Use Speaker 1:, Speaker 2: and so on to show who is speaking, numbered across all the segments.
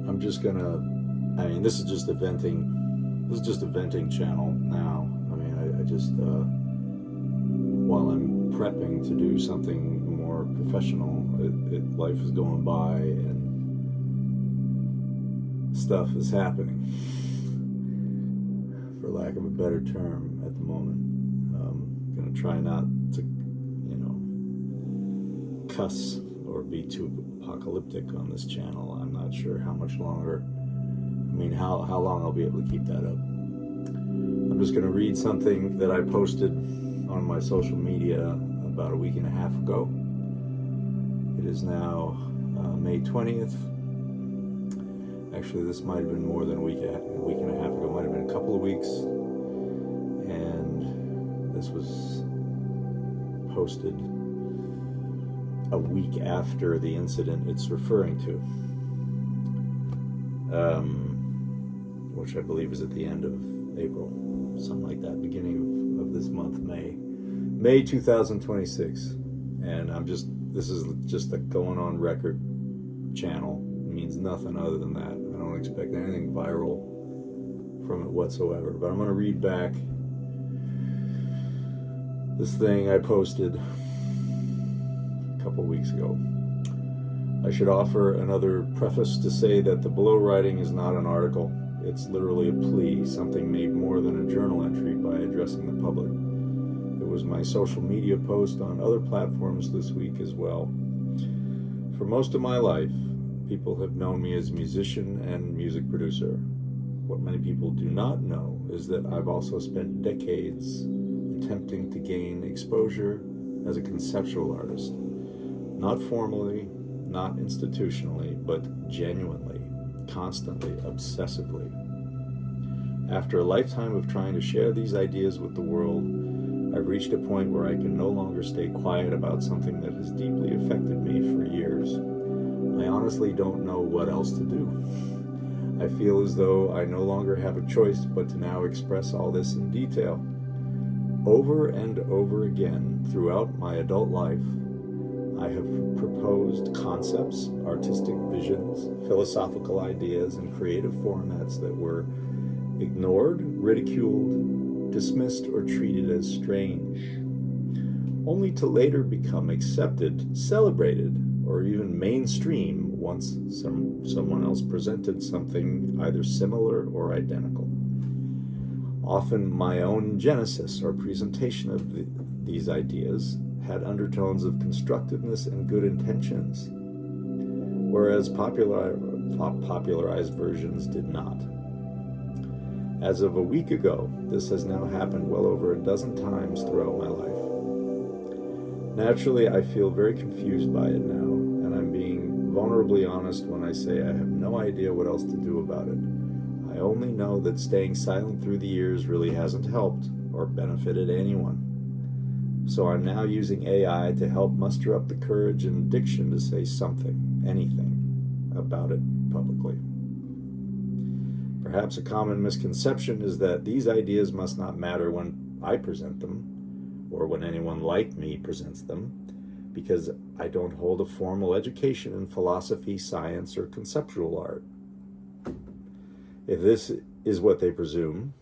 Speaker 1: I'm just gonna, I mean, this is just a venting channel now. I mean, I just, while I'm prepping to do something more professional, life is going by and stuff is happening, for lack of a better term, at the moment. I'm gonna try not to, cuss or be too apocalyptic on this channel. I'm not sure how much longer, how long I'll be able to keep that up. I'm just gonna read something that I posted on my social media about a week and a half ago. It is now May 20th. Actually, this might have been more than a week and a half ago. It might have been a couple of weeks. And this was posted a week after the incident it's referring to, which I believe is at the end of April, something like that, beginning of this month, May 2026. And this is just a going on record channel. It means nothing other than that. I don't expect anything viral from it whatsoever. But I'm going to read back this thing I posted a couple weeks ago. I should offer another preface to say that the below writing is not an article. It's literally a plea, something made more than a journal entry by addressing the public. It was my social media post on other platforms this week as well. For most of my life, people have known me as musician and music producer. What many people do not know is that I've also spent decades attempting to gain exposure as a conceptual artist. Not formally, not institutionally, but genuinely, constantly, obsessively. After a lifetime of trying to share these ideas with the world, I've reached a point where I can no longer stay quiet about something that has deeply affected me for years. I honestly don't know what else to do. I feel as though I no longer have a choice but to now express all this in detail. Over and over again throughout my adult life, I have proposed concepts, artistic visions, philosophical ideas, and creative formats that were ignored, ridiculed, dismissed, or treated as strange, only to later become accepted, celebrated, or even mainstream once someone else presented something either similar or identical. Often my own genesis or presentation of these ideas had undertones of constructiveness and good intentions, whereas popularized versions did not. As of a week ago, this has now happened well over a dozen times throughout my life. Naturally, I feel very confused by it now, and I'm being vulnerably honest when I say I have no idea what else to do about it. I only know that staying silent through the years really hasn't helped or benefited anyone. So I'm now using AI to help muster up the courage and diction to say something, anything, about it publicly. Perhaps a common misconception is that these ideas must not matter when I present them, or when anyone like me presents them, because I don't hold a formal education in philosophy, science, or conceptual art. If this is what they presume,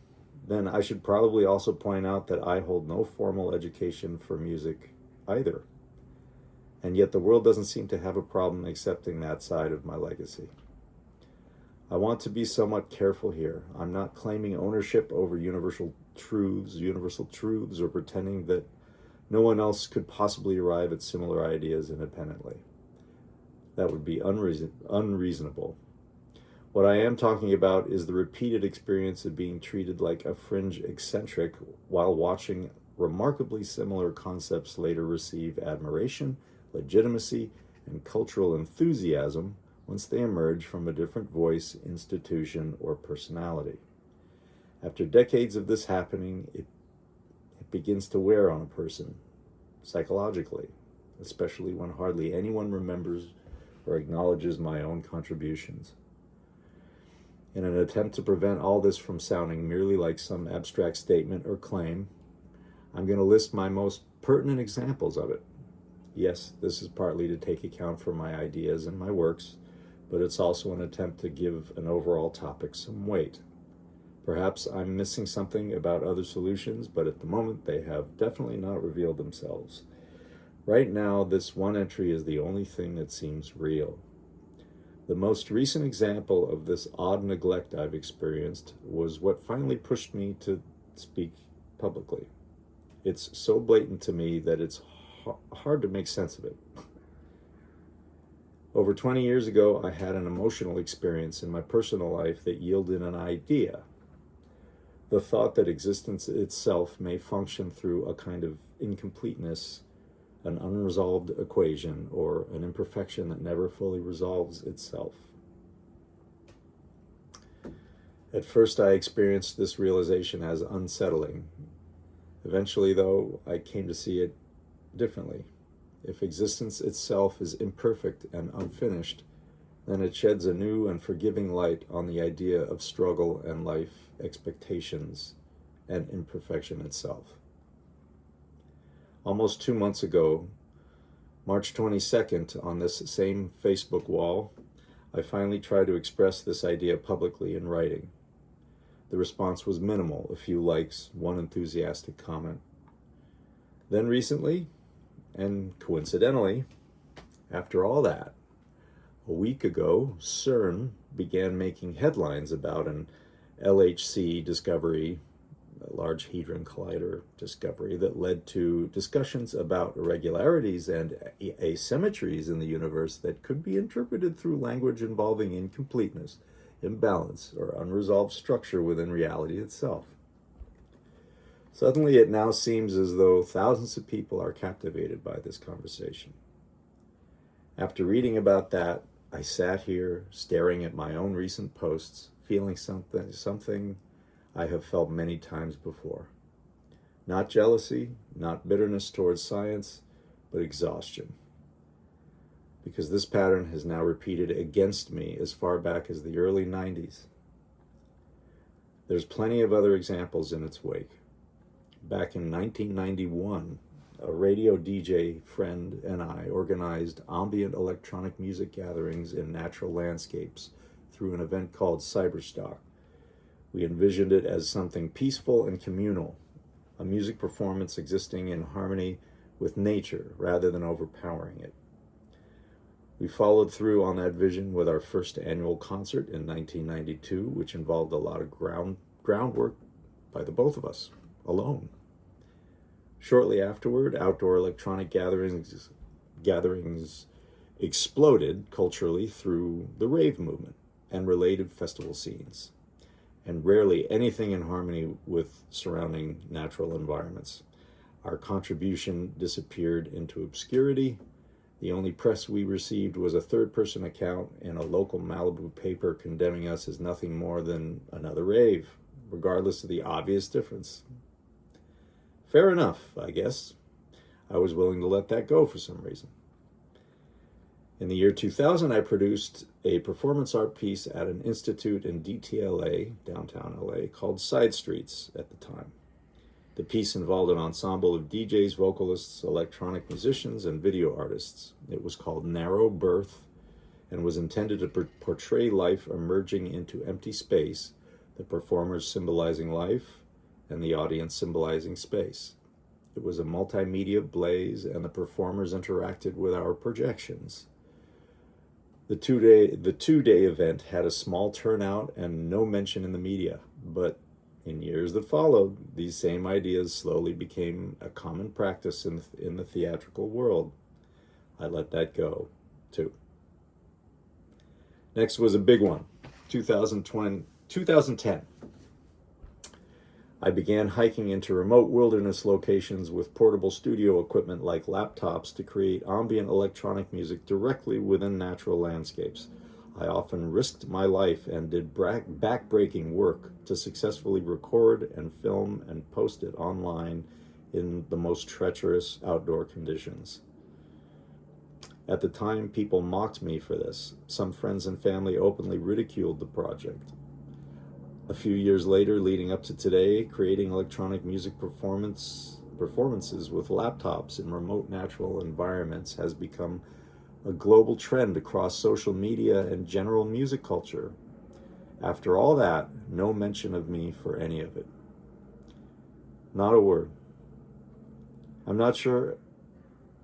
Speaker 1: then I should probably also point out that I hold no formal education for music either. And yet the world doesn't seem to have a problem accepting that side of my legacy. I want to be somewhat careful here. I'm not claiming ownership over universal truths, or pretending that no one else could possibly arrive at similar ideas independently. That would be unreasonable. What I am talking about is the repeated experience of being treated like a fringe eccentric while watching remarkably similar concepts later receive admiration, legitimacy, and cultural enthusiasm once they emerge from a different voice, institution, or personality. After decades of this happening, it begins to wear on a person, psychologically, especially when hardly anyone remembers or acknowledges my own contributions. In an attempt to prevent all this from sounding merely like some abstract statement or claim, I'm going to list my most pertinent examples of it. Yes, this is partly to take account for my ideas and my works, but it's also an attempt to give an overall topic some weight. Perhaps I'm missing something about other solutions, but at the moment they have definitely not revealed themselves. Right now, this one entry is the only thing that seems real. The most recent example of this odd neglect I've experienced was what finally pushed me to speak publicly. It's so blatant to me that it's hard to make sense of it. Over 20 years ago, I had an emotional experience in my personal life that yielded an idea. The thought that existence itself may function through a kind of incompleteness, an unresolved equation, or an imperfection that never fully resolves itself. At first, I experienced this realization as unsettling. Eventually, though, I came to see it differently. If existence itself is imperfect and unfinished, then it sheds a new and forgiving light on the idea of struggle and life expectations and imperfection itself. Almost 2 months ago, March 22nd, on this same Facebook wall, I finally tried to express this idea publicly in writing. The response was minimal, a few likes, one enthusiastic comment. Then recently, and coincidentally, after all that, a week ago, CERN began making headlines about an LHC discovery, a Large Hadron Collider discovery that led to discussions about irregularities and asymmetries in the universe that could be interpreted through language involving incompleteness, imbalance, or unresolved structure within reality itself. Suddenly, it now seems as though thousands of people are captivated by this conversation. After reading about that, I sat here staring at my own recent posts, feeling something I have felt many times before. Not jealousy, not bitterness towards science, but exhaustion. Because this pattern has now repeated against me as far back as the early 90s. There's plenty of other examples in its wake. Back in 1991, a radio DJ friend and I organized ambient electronic music gatherings in natural landscapes through an event called Cyberstock. We envisioned it as something peaceful and communal, a music performance existing in harmony with nature rather than overpowering it. We followed through on that vision with our first annual concert in 1992, which involved a lot of groundwork by the both of us, alone. Shortly afterward, outdoor electronic gatherings exploded culturally through the rave movement and related festival scenes, and rarely anything in harmony with surrounding natural environments. Our contribution disappeared into obscurity. The only press we received was a third-person account in a local Malibu paper condemning us as nothing more than another rave, regardless of the obvious difference. Fair enough, I guess. I was willing to let that go for some reason. In the year 2000, I produced a performance art piece at an institute in DTLA, downtown LA, called Side Streets at the time. The piece involved an ensemble of DJs, vocalists, electronic musicians, and video artists. It was called Narrow Birth and was intended to portray life emerging into empty space, the performers symbolizing life, and the audience symbolizing space. It was a multimedia blaze, and the performers interacted with our projections. The two-day event had a small turnout and no mention in the media, but in years that followed, these same ideas slowly became a common practice in the theatrical world. I let that go, too. Next was a big one, 2010. I began hiking into remote wilderness locations with portable studio equipment like laptops to create ambient electronic music directly within natural landscapes. I often risked my life and did back-breaking work to successfully record and film and post it online in the most treacherous outdoor conditions. At the time, people mocked me for this. Some friends and family openly ridiculed the project. A few years later, leading up to today, creating electronic music performances with laptops in remote natural environments has become a global trend across social media and general music culture. After all that, no mention of me for any of it. Not a word. I'm not sure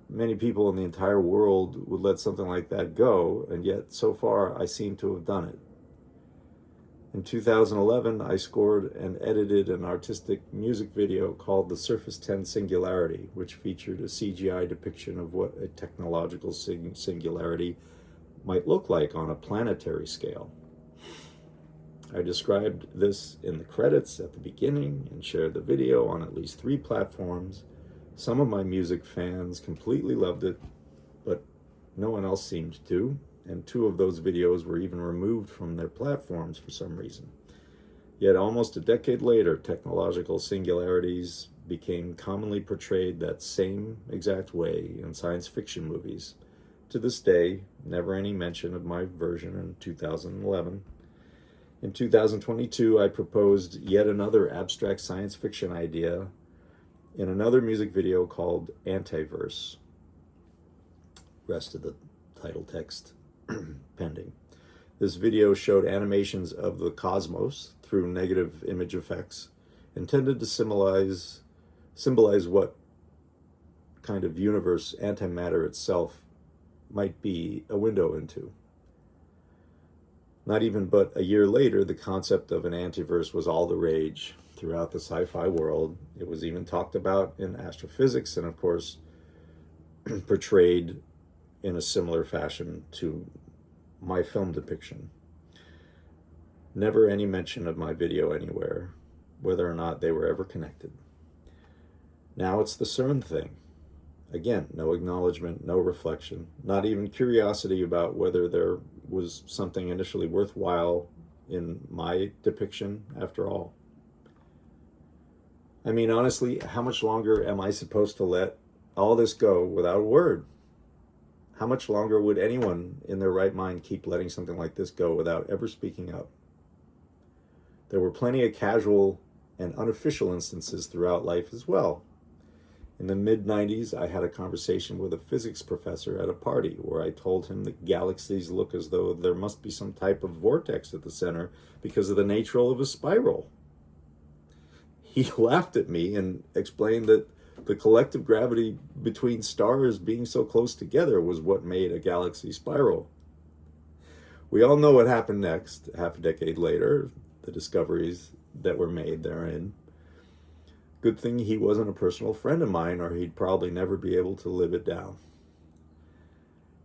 Speaker 1: many people in the entire world would let something like that go, and yet so far I seem to have done it. In 2011, I scored and edited an artistic music video called The Surface 10 Singularity, which featured a CGI depiction of what a technological singularity might look like on a planetary scale. I described this in the credits at the beginning and shared the video on at least 3 platforms. Some of my music fans completely loved it, but no one else seemed to, and 2 of those videos were even removed from their platforms for some reason. Yet almost a decade later, technological singularities became commonly portrayed that same exact way in science fiction movies. To this day, never any mention of my version in 2011. In 2022, I proposed yet another abstract science fiction idea in another music video called Antiverse. Rest of the title text pending. This video showed animations of the cosmos through negative image effects, intended to symbolize what kind of universe antimatter itself might be a window into. Not even but a year later, the concept of an antiverse was all the rage throughout the sci-fi world. It was even talked about in astrophysics and, of course, portrayed in a similar fashion to my film depiction. Never any mention of my video anywhere, whether or not they were ever connected. Now it's the CERN thing. Again, no acknowledgement, no reflection, not even curiosity about whether there was something initially worthwhile in my depiction after all. I mean, honestly, how much longer am I supposed to let all this go without a word? How much longer would anyone in their right mind keep letting something like this go without ever speaking up? There were plenty of casual and unofficial instances throughout life as well. In the mid-90s, I had a conversation with a physics professor at a party where I told him that galaxies look as though there must be some type of vortex at the center because of the nature of a spiral. He laughed at me and explained that the collective gravity between stars being so close together was what made a galaxy spiral. We all know what happened next, half a decade later, the discoveries that were made therein. Good thing he wasn't a personal friend of mine, or he'd probably never be able to live it down.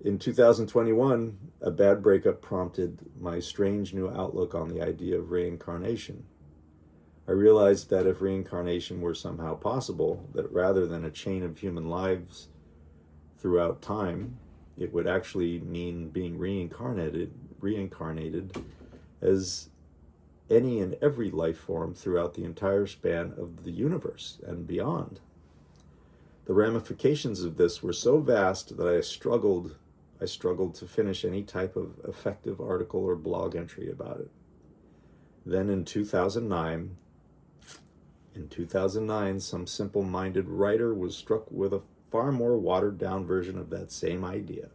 Speaker 1: In 2021, a bad breakup prompted my strange new outlook on the idea of reincarnation. I realized that if reincarnation were somehow possible, that rather than a chain of human lives throughout time, it would actually mean being reincarnated as any and every life form throughout the entire span of the universe and beyond. The ramifications of this were so vast that I struggled to finish any type of effective article or blog entry about it. Then in 2009, some simple-minded writer was struck with a far more watered-down version of that same idea.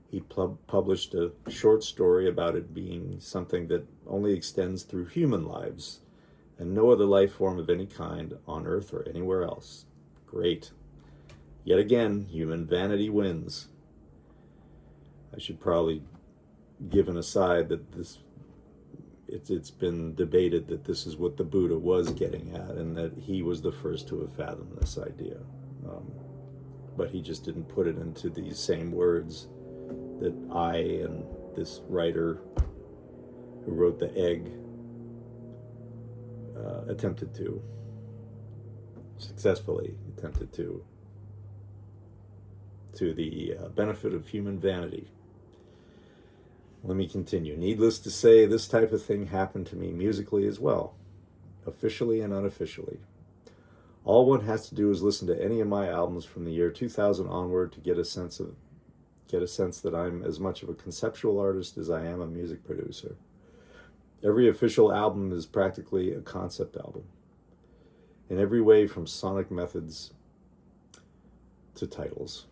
Speaker 1: He published a short story about it being something that only extends through human lives and no other life form of any kind on Earth or anywhere else. Great. Yet again, human vanity wins. I should probably give an aside that it's been debated that this is what the Buddha was getting at and that he was the first to have fathomed this idea. But he just didn't put it into these same words that I and this writer who wrote The Egg successfully attempted to the benefit of human vanity. Let me continue. Needless to say, this type of thing happened to me musically as well, officially and unofficially. All one has to do is listen to any of my albums from the year 2000 onward to get a sense that I'm as much of a conceptual artist as I am a music producer. Every official album is practically a concept album, in every way from sonic methods to titles.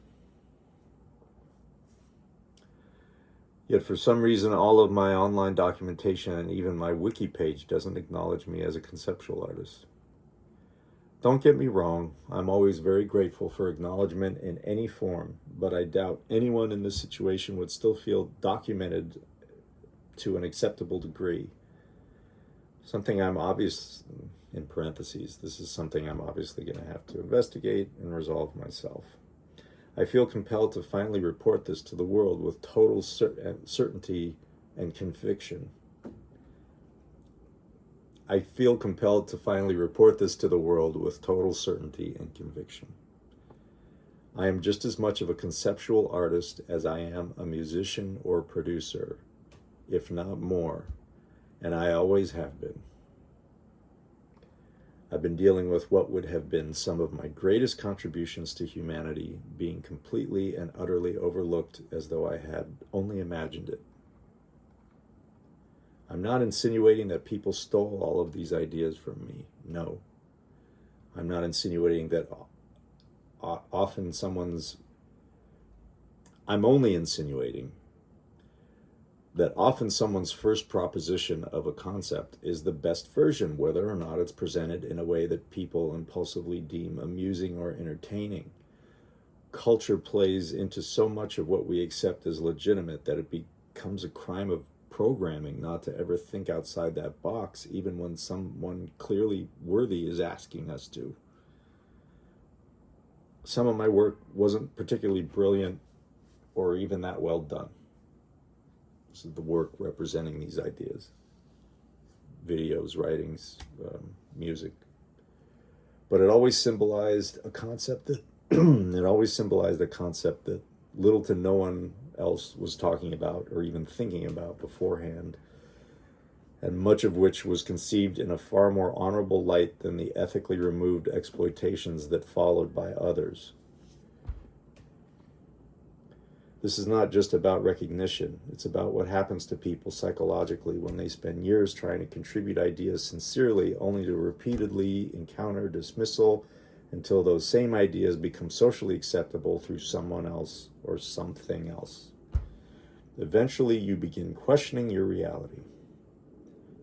Speaker 1: Yet for some reason, all of my online documentation and even my wiki page doesn't acknowledge me as a conceptual artist. Don't get me wrong, I'm always very grateful for acknowledgement in any form, but I doubt anyone in this situation would still feel documented to an acceptable degree. Something I'm obvious, in parentheses, this is something I'm obviously going to have to investigate and resolve myself. I feel compelled to finally report this to the world with total certainty and conviction. I feel compelled to finally report this to the world with total certainty and conviction. I am just as much of a conceptual artist as I am a musician or producer, if not more, and I always have been. I've been dealing with what would have been some of my greatest contributions to humanity being completely and utterly overlooked as though I had only imagined it. I'm not insinuating that people stole all of these ideas from me. No. I'm not insinuating that I'm only insinuating that often someone's first proposition of a concept is the best version, whether or not it's presented in a way that people impulsively deem amusing or entertaining. Culture plays into so much of what we accept as legitimate that it becomes a crime of programming not to ever think outside that box, even when someone clearly worthy is asking us to. Some of my work wasn't particularly brilliant or even that well done. This is the work representing these ideas. Videos, writings, music. But it always symbolized a concept that little to no one else was talking about or even thinking about beforehand, and much of which was conceived in a far more honorable light than the ethically removed exploitations that followed by others. This is not just about recognition. It's about what happens to people psychologically when they spend years trying to contribute ideas sincerely, only to repeatedly encounter dismissal until those same ideas become socially acceptable through someone else or something else. Eventually, you begin questioning your reality.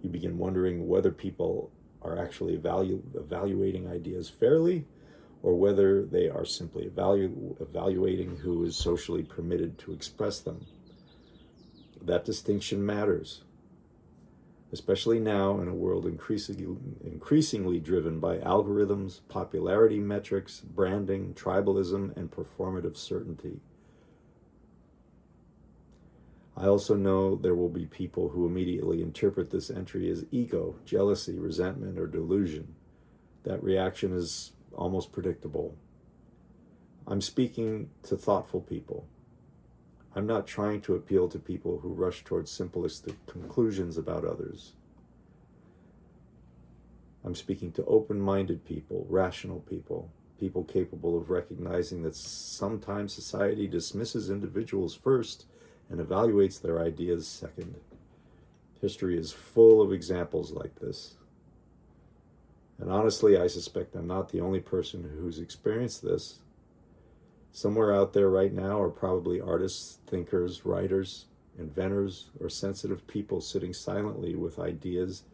Speaker 1: You begin wondering whether people are actually evaluating ideas fairly, or whether they are simply evaluating who is socially permitted to express them. That distinction matters, especially now in a world increasingly driven by algorithms, popularity metrics, branding, tribalism, and performative certainty. I also know there will be people who immediately interpret this entry as ego, jealousy, resentment, or delusion. That reaction is almost predictable. I'm speaking to thoughtful people. I'm not trying to appeal to people who rush towards simplistic conclusions about others. I'm speaking to open-minded people, rational people, people capable of recognizing that sometimes society dismisses individuals first and evaluates their ideas second. History is full of examples like this. And honestly, I suspect I'm not the only person who's experienced this. Somewhere out there right now are probably artists, thinkers, writers, inventors, or sensitive people sitting silently with ideas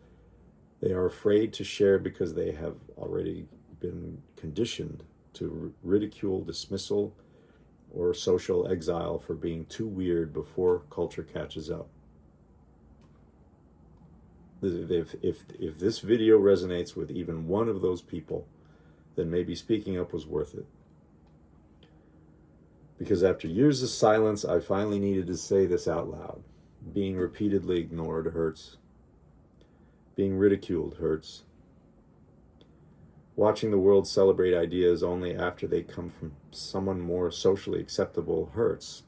Speaker 1: they are afraid to share because they have already been conditioned to ridicule, dismissal, or social exile for being too weird before culture catches up. If this video resonates with even one of those people, then maybe speaking up was worth it. Because after years of silence, I finally needed to say this out loud. Being repeatedly ignored hurts. Being ridiculed hurts. Watching the world celebrate ideas only after they come from someone more socially acceptable hurts.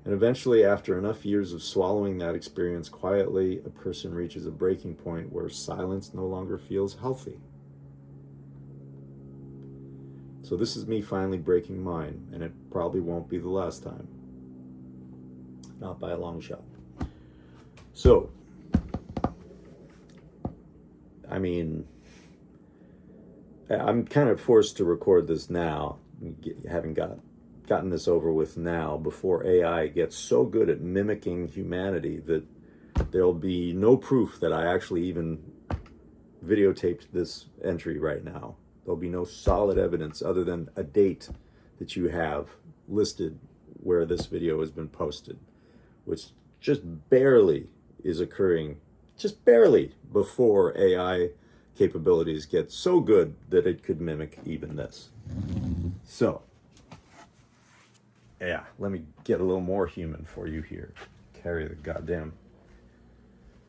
Speaker 1: And eventually, after enough years of swallowing that experience quietly, a person reaches a breaking point where silence no longer feels healthy. So this is me finally breaking mine, and it probably won't be the last time. Not by a long shot. So, I mean, I'm kind of forced to record this now, having got gotten this over with now before AI gets so good at mimicking humanity that there'll be no proof that I actually even videotaped this entry right now. There'll be no solid evidence other than a date that you have listed where this video has been posted, which just barely is occurring, just barely before AI capabilities get so good that it could mimic even this. So, yeah, let me get a little more human for you here. Carry the goddamn,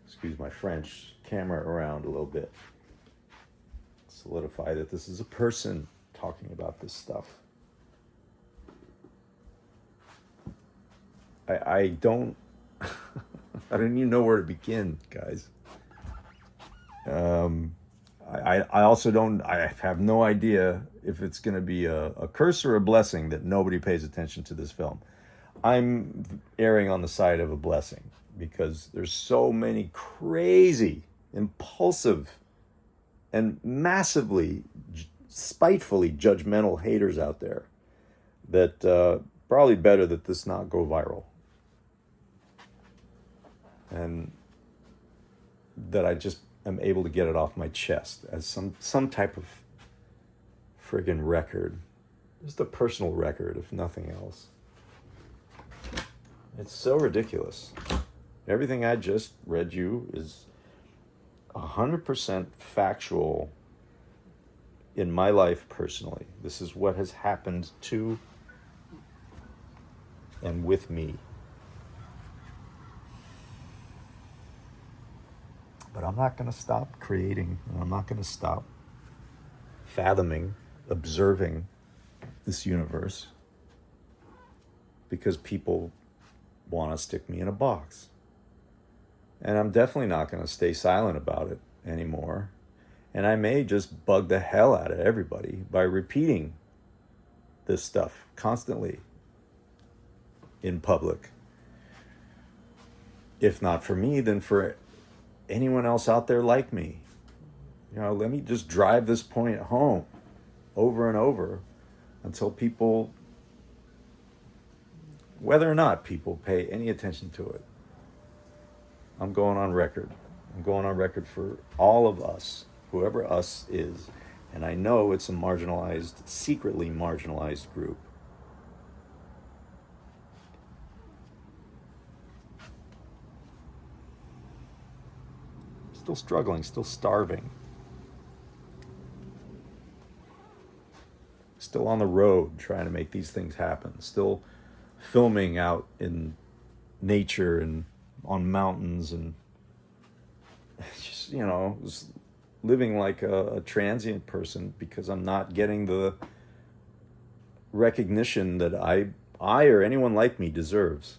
Speaker 1: excuse my French, camera around a little bit. Solidify that this is a person talking about this stuff. I don't I don't even know where to begin, guys. I also don't, I have no idea if it's going to be a curse or a blessing that nobody pays attention to this film. I'm erring on the side of a blessing because there's so many crazy, impulsive, and massively, spitefully judgmental haters out there that probably better that this not go viral. And that I just am able to get it off my chest as some type of friggin' record. Just a personal record, if nothing else. It's so ridiculous. Everything I just read you is 100% factual in my life personally. This is what has happened to and with me. But I'm not going to stop creating, and I'm not going to stop fathoming, observing this universe because people want to stick me in a box. And I'm definitely not going to stay silent about it anymore. And I may just bug the hell out of everybody by repeating this stuff constantly in public. If not for me, then for anyone else out there like me. You know, let me just drive this point home over and over until people, whether or not people pay any attention to it. I'm going on record. I'm going on record for all of us, whoever us is. And I know it's a marginalized, secretly marginalized group. Still struggling, still starving. Still on the road trying to make these things happen. Still filming out in nature and on mountains and just, you know, living like a transient person because I'm not getting the recognition that I or anyone like me deserves.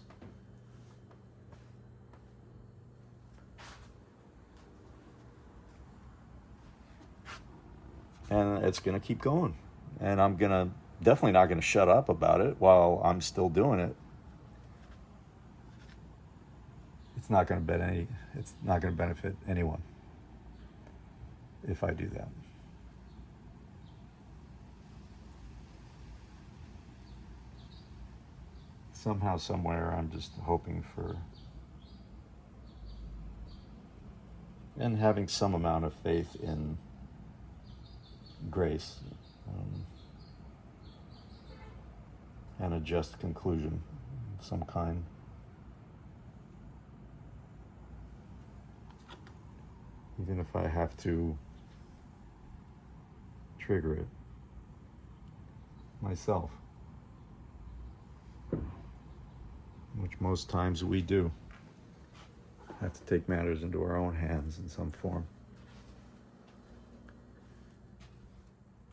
Speaker 1: And it's going to keep going. And I'm definitely not going to shut up about it while I'm still doing it. It's not going to benefit anyone if I do that. Somehow, somewhere, I'm just hoping for and having some amount of faith in grace and a just conclusion of some kind. Even if I have to trigger it myself, which most times we do. Have to take matters into our own hands in some form.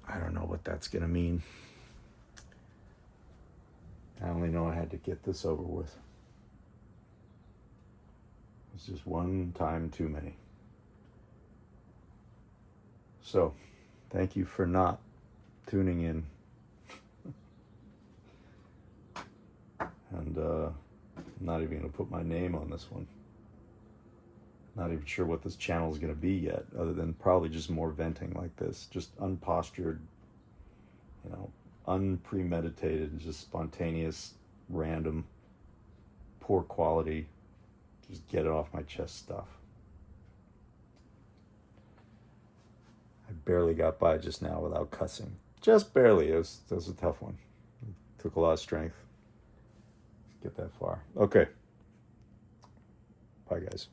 Speaker 1: I don't know what that's going to mean. I only know I had to get this over with. It's just one time too many. So, thank you for not tuning in. And I'm not even going to put my name on this one. Not even sure what this channel is going to be yet, other than probably just more venting like this. Just unpostured, you know, unpremeditated, just spontaneous, random, poor quality, just get it off my chest stuff. I barely got by just now without cussing. Just barely. It was a tough one. It took a lot of strength to get that far. Okay. Bye, guys.